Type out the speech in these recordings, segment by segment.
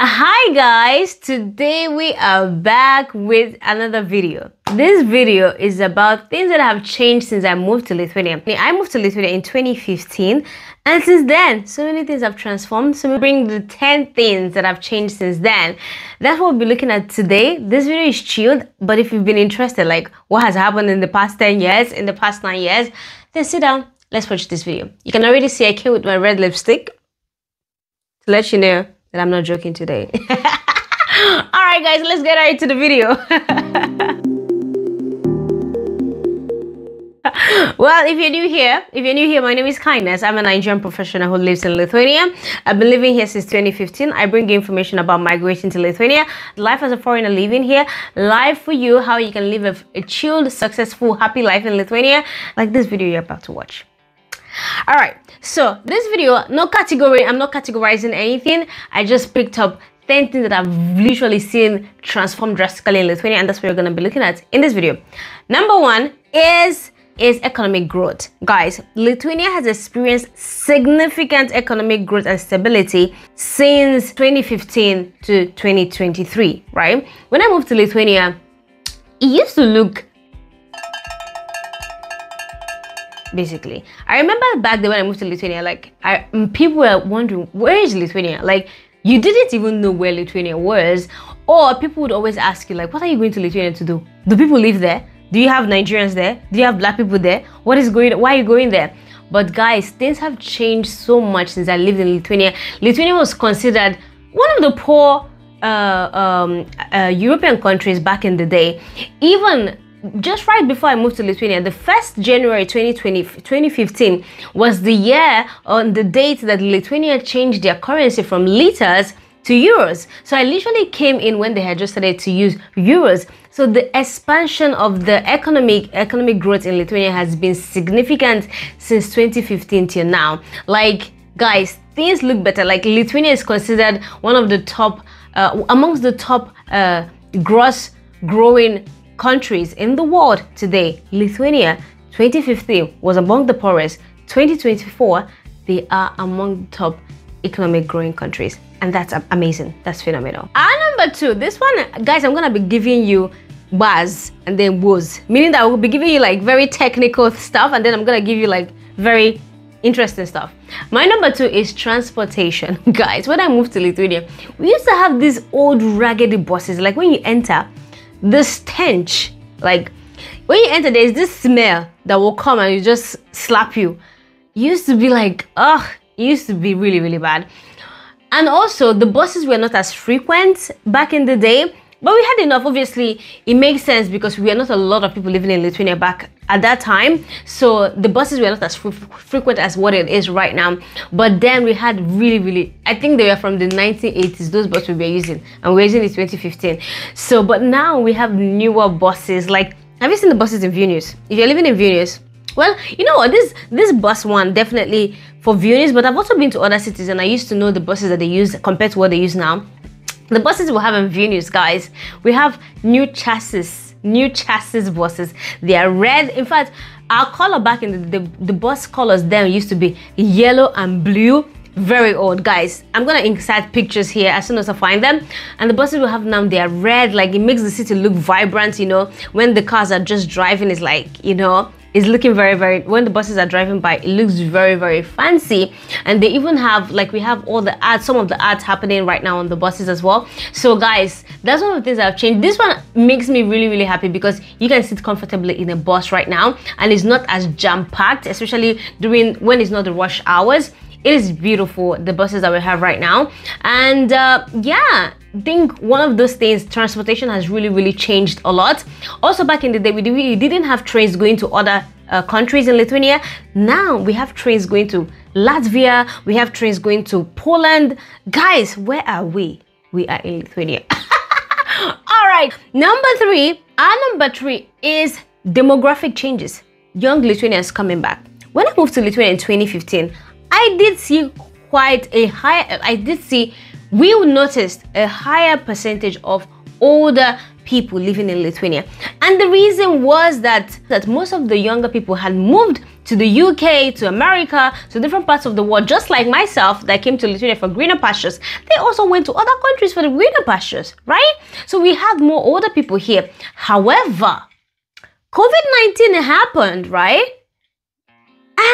Hi guys, today we are back with another video. This video is about things that have changed since I moved to Lithuania. I moved to Lithuania in 2015, and since then so many things have transformed. So we bring the 10 things that have changed since then. That's what we'll be looking at today. This video is chilled, but if you've been interested, like what has happened in the past 10 years, in the past 9 years, then sit down, let's watch this video. You can already see I came with my red lipstick to let you know that I'm not joking today. All right guys, let's get right to the video. Well, if you're new here, my name is Kindness. I'm a Nigerian professional who lives in Lithuania. I've been living here since 2015. I bring you information about migrating to Lithuania, life as a foreigner living here, life for you, how you can live a chilled, successful, happy life in Lithuania, like this video you're about to watch. All right, so this video, no category, I'm not categorizing anything. I just picked up 10 things that I've literally seen transform drastically in Lithuania, and that's what we're going to be looking at in this video. Number one is economic growth. Guys, Lithuania has experienced significant economic growth and stability since 2015 to 2023, right? When I moved to Lithuania, it used to look basically, I remember back then when I moved to Lithuania, like people were wondering, where is Lithuania? Like, you didn't even know where Lithuania was, or people would always ask you, like, what are you going to Lithuania to do? Do people live there? Do you have Nigerians there? Do you have black people there? What is going on? Why are you going there? But guys, things have changed so much since I lived in Lithuania. Lithuania was considered one of the poor European countries back in the day. Even just right before I moved to Lithuania, the 1st January 2015 was the year on the date that Lithuania changed their currency from liters to euros. So I literally came in when they had just started to use euros. So the expansion of the economic growth in Lithuania has been significant since 2015 till now. Like, guys, things look better. Like, Lithuania is considered one of the top amongst the top gross growing countries in the world today. Lithuania 2015 was among the poorest. 2024 they are among the top economic growing countries, and that's amazing. That's phenomenal. Number two, this one, guys, I'm gonna be giving you bars and then woes, meaning that I will be giving you like very technical stuff, and then I'm gonna give you like very interesting stuff. My number two is transportation. Guys, when I moved to Lithuania, we used to have these old raggedy buses. Like, when you enter, the stench, like when you enter, there's this smell that will come and you just slap you. It used to be like, ugh, it used to be really, really bad. And also, the buses were not as frequent back in the day, but we had enough. Obviously, it makes sense because we are not a lot of people living in Lithuania back at that time, so the buses were not as frequent as what it is right now. But then we had really, I think they were from the 1980s, those buses we were using, and we're using it 2015. So, but now we have newer buses. Like, have you seen the buses in Vilnius? If you're living in Vilnius, well, you know what, this bus one definitely for Vilnius, but I've also been to other cities and I used to know the buses that they use compared to what they use now. The buses we have in Vilnius, guys, we have new chassis buses. They are red. In fact, our color back in the bus colors then used to be yellow and blue. Very old, guys. I'm gonna insert pictures here as soon as I find them. And the buses we have now, they are red. Like, it makes the city look vibrant, you know. When the cars are just driving, it's like, you know, it's looking very, when the buses are driving by, it looks very fancy. And they even have, like, we have all the ads, some of the ads happening right now on the buses as well. So guys, that's one of the things that have changed. This one makes me really happy because you can sit comfortably in a bus right now and it's not as jam-packed, especially when it's not the rush hours. It is beautiful, the buses that we have right now. And yeah, I think one of those things, transportation has really changed a lot. Also, back in the day, we didn't have trains going to other countries in Lithuania. Now we have trains going to Latvia, we have trains going to Poland. Guys, where are we? We are in Lithuania. All right, number three is demographic changes. Young Lithuanians coming back. When I moved to Lithuania in 2015, I did see we noticed a higher percentage of older people living in Lithuania. And the reason was that most of the younger people had moved to the UK, to America, to different parts of the world, just like myself that came to Lithuania for greener pastures. They also went to other countries for the greener pastures, right? So we had more older people here. However, COVID-19 happened, right?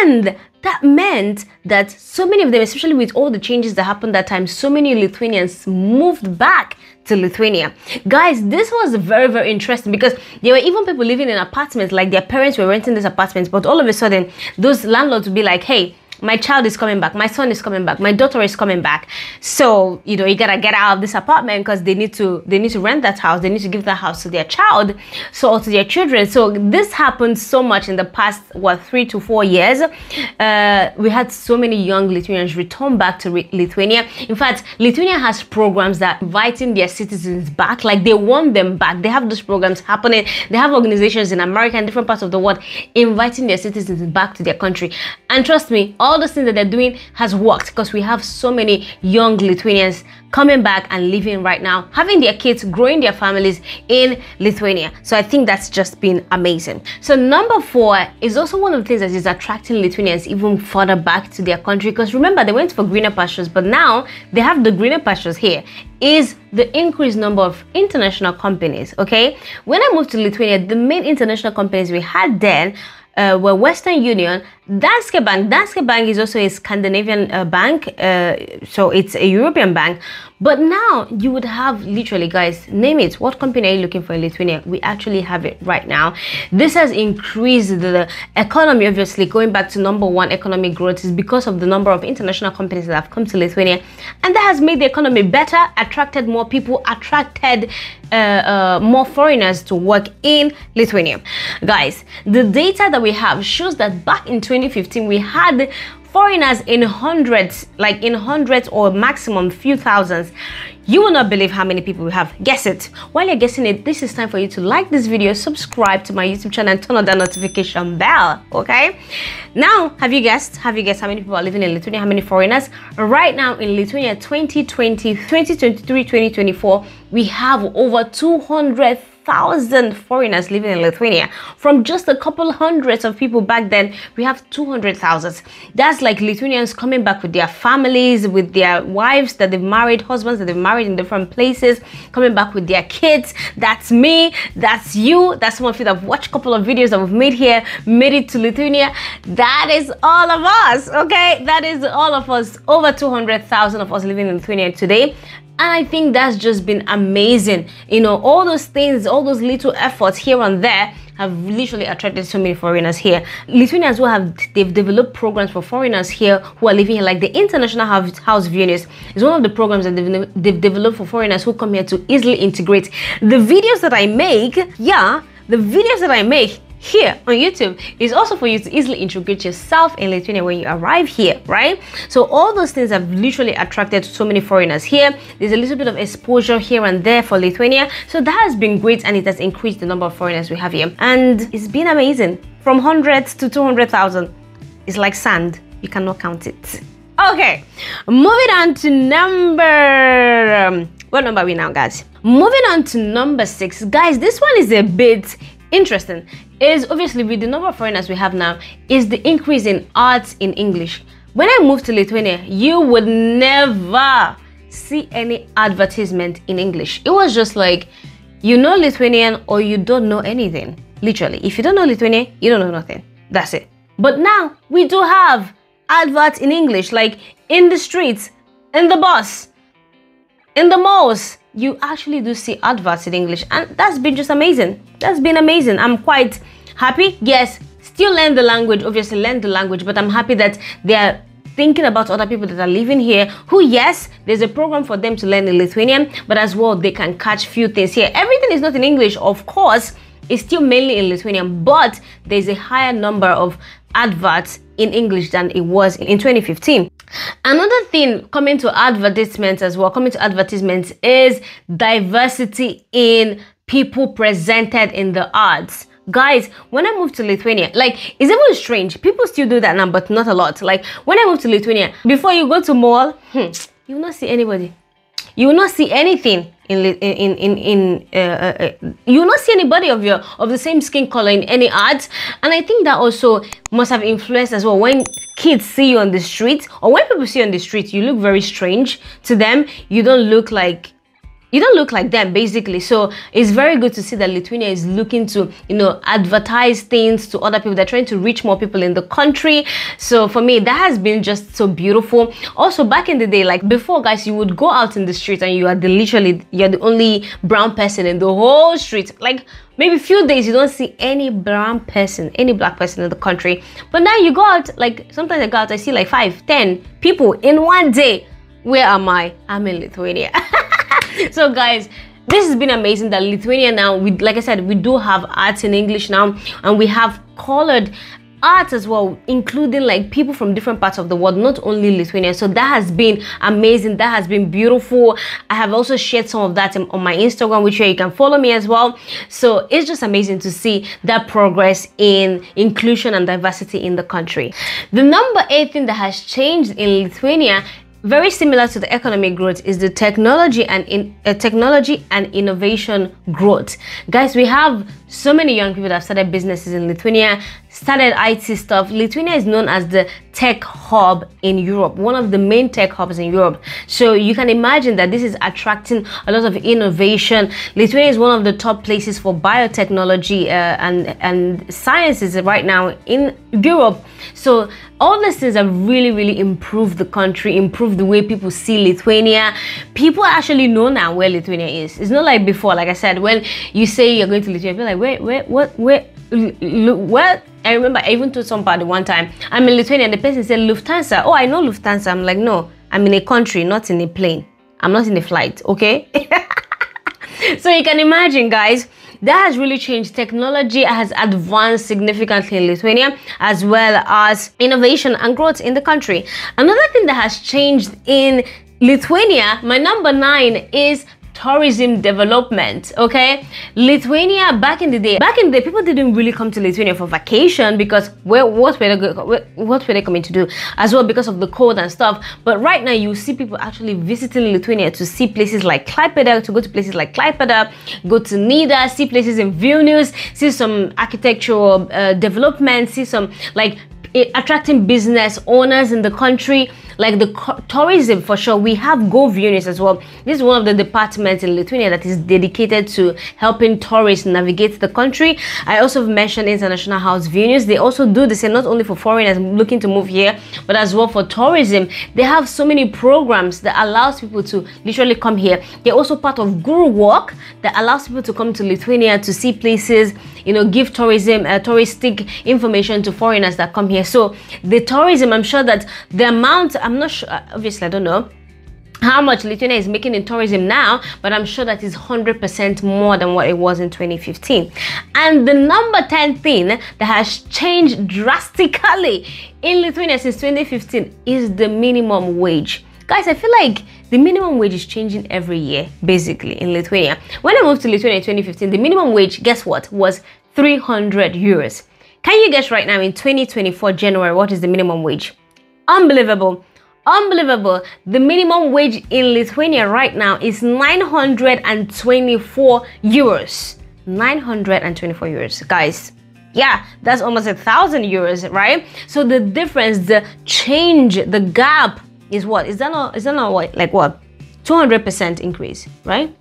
And that meant that so many of them, especially with all the changes that happened that time, so many Lithuanians moved back to Lithuania. Guys, this was very, very interesting because there were even people living in apartments, like their parents were renting these apartments, but all of a sudden, those landlords would be like, hey, my child is coming back, my son is coming back, my daughter is coming back. So, you know, you gotta get out of this apartment because they need to rent that house, they need to give that house to their child, so or to their children. So this happened so much in the past, what, 3 to 4 years. We had so many young Lithuanians return back to Lithuania. In fact, Lithuania has programs that inviting their citizens back, like they want them back. They have those programs happening. They have organizations in America and different parts of the world inviting their citizens back to their country. And trust me, all those things that they're doing has worked because we have so many young Lithuanians coming back and living right now, having their kids, growing their families in Lithuania. So I think that's just been amazing. So number 4 is also one of the things that is attracting Lithuanians even further back to their country, because remember, they went for greener pastures, but now they have the greener pastures here, is the increased number of international companies. Okay, when I moved to Lithuania, the main international companies we had then were Western Union, Danske Bank. Danske Bank is also a Scandinavian bank, so it's a European bank. But now you would have, literally, guys, name it. What company are you looking for in Lithuania? We actually have it right now. This has increased the economy, obviously. Going back to number 1 economic growth is because of the number of international companies that have come to Lithuania, and that has made the economy better, attracted more people, attracted more foreigners to work in Lithuania. Guys, the data that we have shows that back in 2015 we had foreigners in hundreds, like in hundreds or maximum few thousands. You will not believe how many people we have. Guess it. While you're guessing it, this is time for you to like this video, subscribe to my YouTube channel, and turn on that notification bell. Okay, now have you guessed how many people are living in Lithuania? How many foreigners? Right now in Lithuania, 2020, 2023, 2024, we have over 200,000 foreigners living in Lithuania. From just a couple hundreds of people back then, we have 200,000. That's like Lithuanians coming back with their families, with their wives that they've married, husbands that they've married in different places, coming back with their kids. That's me, that's you, that's some of you that have watched a couple of videos that we've made here, made it to Lithuania. That is all of us, okay? That is all of us, over 200,000 of us living in Lithuania today. And I think that's just been amazing. You know, all those things, all those little efforts here and there have literally attracted so many foreigners here. Lithuanians who they've developed programs for foreigners here who are living here, like the International House Viennas is one of the programs that they've developed for foreigners who come here to easily integrate. The videos that I make, the videos that I make here on YouTube is also for you to easily integrate yourself in Lithuania when you arrive here, right? So all those things have literally attracted so many foreigners here. There's a little bit of exposure here and there for Lithuania, so that has been great, and it has increased the number of foreigners we have here, and it's been amazing. From hundreds to 200,000, it's like sand, you cannot count it. Okay, moving on to what number are we now, guys? Moving on to number 6, guys. This one is a bit interesting. Is obviously with the number of foreigners we have now is the increase in arts in English. When I moved to Lithuania, you would never see any advertisement in English. It was just like, you know Lithuanian or you don't know anything. Literally, if you don't know Lithuanian, you don't know nothing. That's it. But now we do have adverts in English, like in the streets, in the bus, in the malls. You actually do see adverts in English, and that's been just amazing. That's been amazing. I'm quite happy. Yes, still learn the language, obviously learn the language, but I'm happy that they are thinking about other people that are living here who, yes, there's a program for them to learn in Lithuanian, but as well they can catch few things here. Everything is not in English, of course. It's still mainly in Lithuanian, but there's a higher number of adverts in English than it was in 2015. Another thing coming to advertisements as well, is diversity in people presented in the arts. Guys, when I moved to Lithuania, like, it's even strange. People still do that now, but not a lot. Like, when I moved to Lithuania, before you go to mall, you will not see anybody. you will not see anything you will not see anybody of the same skin color in any ads. And I think that also must have influenced as well. When kids see you on the street, or when people see you on the street, you look very strange to them. You don't look like them, basically. So it's very good to see that Lithuania is looking to, advertise things to other people. They're trying to reach more people in the country. So for me, that has been just so beautiful. Also, back in the day, like before, guys, you would go out in the street and you're the only brown person in the whole street. Like maybe a few days you don't see any brown person, any black person in the country. But now you go out, like sometimes I go out, I see like 5, 10 people in one day. Where am I? I'm in Lithuania. So guys, this has been amazing that Lithuania now, like I said, we do have arts in English now, and we have colored art as well, including like people from different parts of the world, not only Lithuania. So that has been amazing. That has been beautiful. I have also shared some of that on my Instagram, which you can follow me as well. So it's just amazing to see that progress in inclusion and diversity in the country. The number 8 thing that has changed in Lithuania, very similar to the economic growth, is the technology and innovation growth. Guys, we have so many young people that have started businesses in Lithuania, started IT stuff. Lithuania is known as the tech hub in Europe, one of the main tech hubs in Europe. So you can imagine that this is attracting a lot of innovation. Lithuania is one of the top places for biotechnology and sciences right now in Europe. So all these things have really improved the country, improved the way people see Lithuania. People actually know now where Lithuania is. It's not like before. Like I said, when you say you're going to Lithuania, people are like, where? I remember I even told somebody one time, I'm in Lithuania, and the person said Lufthansa. Oh, I know Lufthansa. I'm like, no, I'm in a country, not in a plane. I'm not in a flight, okay? So you can imagine, guys, that has really changed. Technology has advanced significantly in Lithuania, as well as innovation and growth in the country. Another thing that has changed in Lithuania, my number 9, is tourism development. Okay, Lithuania, back in the day, people didn't really come to Lithuania for vacation, because what were they coming to do as well, because of the cold and stuff. But right now you see people actually visiting Lithuania to see places like Klaipėda, to go to places like Klaipėda, go to Nida, see places in Vilnius, see some architectural development, see some like attracting business owners in the country, like the tourism for sure. We have Go Vilnius as well. This is one of the departments in Lithuania that is dedicated to helping tourists navigate the country. I also mentioned International House Vilnius. They also do the same, not only for foreigners looking to move here, but as well for tourism. They have so many programs that allows people to literally come here. They're also part of Guru Walk that allows people to come to Lithuania to see places, give tourism, touristic information to foreigners that come here. So the tourism, I'm sure that the amount, I'm not sure, obviously I don't know how much Lithuania is making in tourism now, but I'm sure that is 100% more than what it was in 2015. And the number 10 thing that has changed drastically in Lithuania since 2015 is the minimum wage. Guys, I feel like the minimum wage is changing every year, basically, in Lithuania. When I moved to Lithuania in 2015, the minimum wage, guess what, was 300 euros. Can you guess right now in 2024 January, what is the minimum wage? Unbelievable. Unbelievable. The minimum wage in Lithuania right now is 924 euros. 924 euros, guys. Yeah, that's almost 1,000 euros, right? So the difference, the change, the gap is what? Is that not what? Like what? 200% increase, right?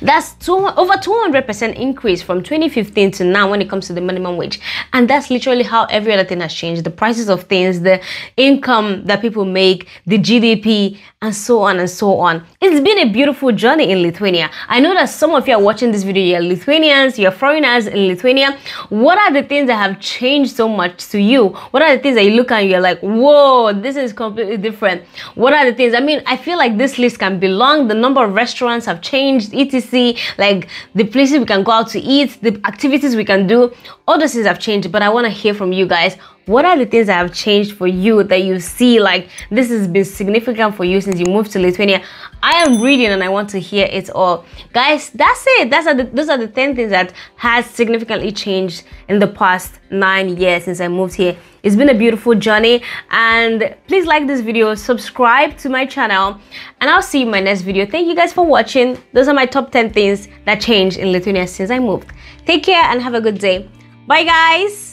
That's over 200% increase from 2015 to now when it comes to the minimum wage. And that's literally how every other thing has changed. The prices of things, the income that people make, the GDP, and so on and so on. It's been a beautiful journey in Lithuania. I know that some of you are watching this video, you're Lithuanians, you're foreigners in Lithuania. What are the things that have changed so much to you? What are the things that you look at and you're like, whoa, this is completely different? What are the things? I mean, I feel like this list can be long. The number of restaurants have changed, etc. Like the places we can go out to eat, the activities we can do, all those things have changed. But I want to hear from you guys. What are the things that have changed for you that you see like this has been significant for you since you moved to Lithuania? I am reading and I want to hear it all. Guys, that's it. Those are the 10 things that has significantly changed in the past 9 years since I moved here. It's been a beautiful journey, and please like this video, subscribe to my channel, and I'll see you in my next video. Thank you guys for watching. Those are my top 10 things that changed in Lithuania since I moved. Take care and have a good day. Bye guys.